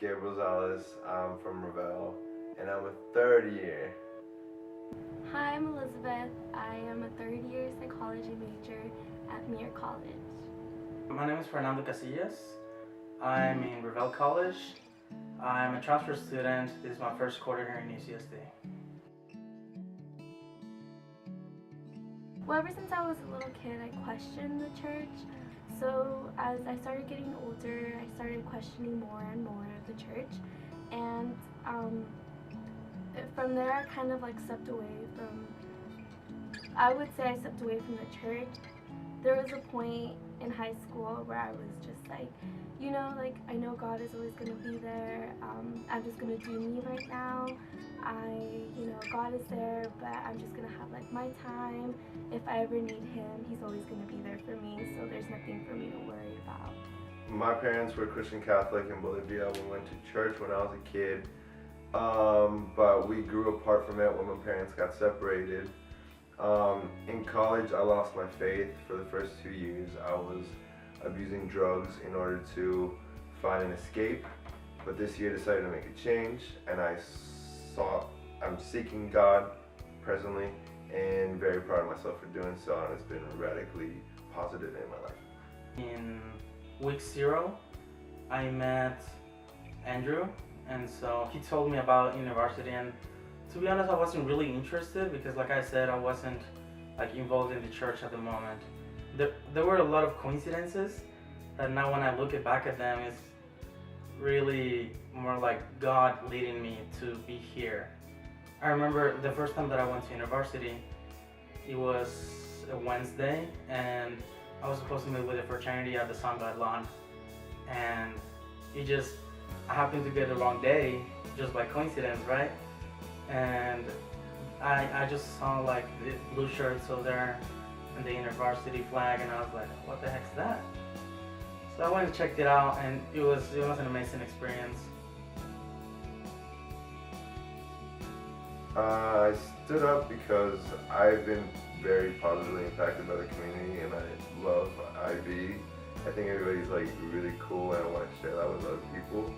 Gabe. I'm from Ravel, and I'm a third year. Hi, I'm Elizabeth. I am a third-year psychology major at Muir College. My name is Fernando. I'm in Ravel College. I'm a transfer student. This is my first quarter here in UCSD. Well, ever since I was a little kid, I questioned the church. So as I started getting older, I started questioning more and more of the church. And from there, I kind of like stepped away from, I would say I stepped away from the church. There was a point in high school where I was just like, like I know God is always going to be there. I'm just going to do me right now. God is there, but I'm just going to have like my time. If I ever need him, he's always going to be there for me. So there's nothing for me to worry about. My parents were Christian Catholic in Bolivia. We went to church when I was a kid, but we grew apart from it when my parents got separated. In college, I lost my faith for the first 2 years. I was abusing drugs in order to find an escape, but this year decided to make a change, and I'm seeking God presently, and very proud of myself for doing so, and it's been radically positive in my life. In week 0, I met Andrew, and so he told me about university, and to be honest, I wasn't really interested because, like I said, I wasn't like involved in the church at the moment. There were a lot of coincidences that now when I look back at them, it's really more like God leading me to be here. I remember the first time that I went to university, it was a Wednesday, and I was supposed to meet with a fraternity at the Sun God lawn, and I happened to get the wrong day, just by coincidence, right? And I just saw like the blue shirts over there and the university flag, and I was like, what the heck's that? So I went and checked it out, and it was an amazing experience. I stood up because I've been very positively impacted by the community, and I love IB. I think everybody's like really cool, and I want to share that with other people.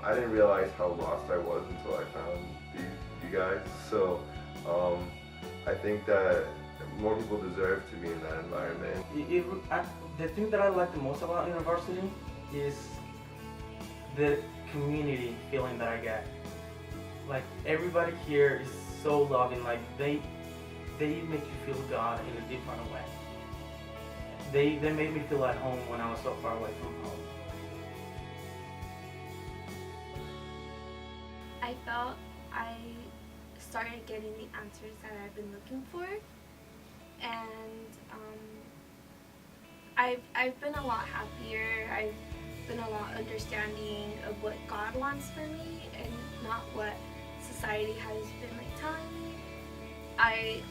I didn't realize how lost I was until I found you guys. So I think that more people deserve to be in that environment. The thing that I like the most about university is the community feeling that I get. Like everybody here is so loving. Like they make you feel God in a different way. They made me feel at home when I was so far away from home. I felt I started getting the answers that I've been looking for, and I've been a lot happier. I've been a lot understanding of what God wants for me and not what society has been like telling me.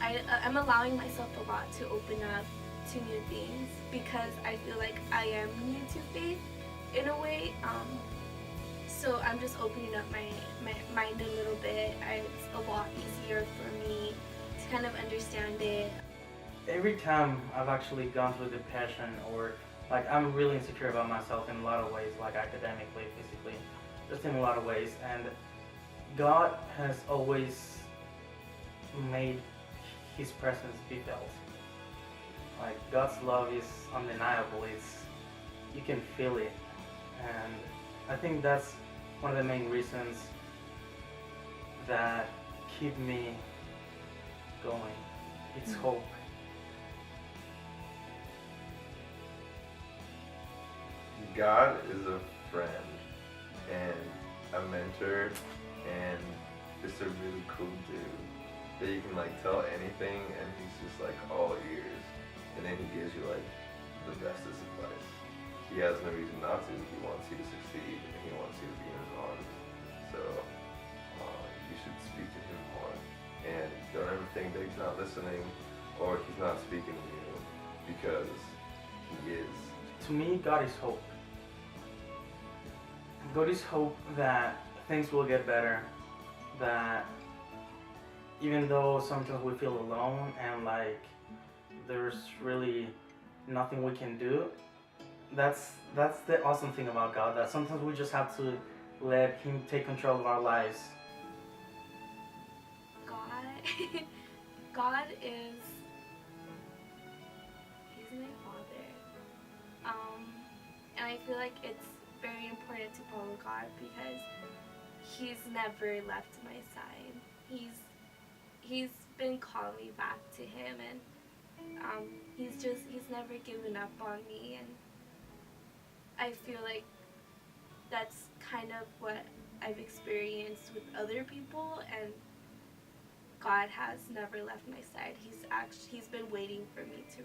I'm allowing myself a lot to open up to new things because I feel like I am new to faith in a way. So I'm just opening up my mind a little bit. It's a lot easier for me to kind of understand it. Every time I've actually gone through depression, or like I'm really insecure about myself in a lot of ways, like academically, physically, just in a lot of ways, and God has always made his presence be felt. Like God's love is undeniable. You can feel it, and I think that's one of the main reasons that keep me going. It's hope. God is a friend and a mentor and just a really cool dude that you can like tell anything, and he's just like all ears, and then he gives you like the bestest advice. He has no reason not to. He wants you to succeed, and he wants you to be in his arms. So you should speak to him more, and don't ever think that he's not listening or he's not speaking to you, because he is. To me, God is hope. God is hope that things will get better, that even though sometimes we feel alone and like there's really nothing we can do, that's the awesome thing about God, that sometimes we just have to let Him take control of our lives? God, God is, He's my Father. And I feel like it's very important to follow God because He's never left my side. He's been calling me back to Him, and he's never given up on me, and I feel like that's kind of what I've experienced with other people, and God has never left my side. He's been waiting for me to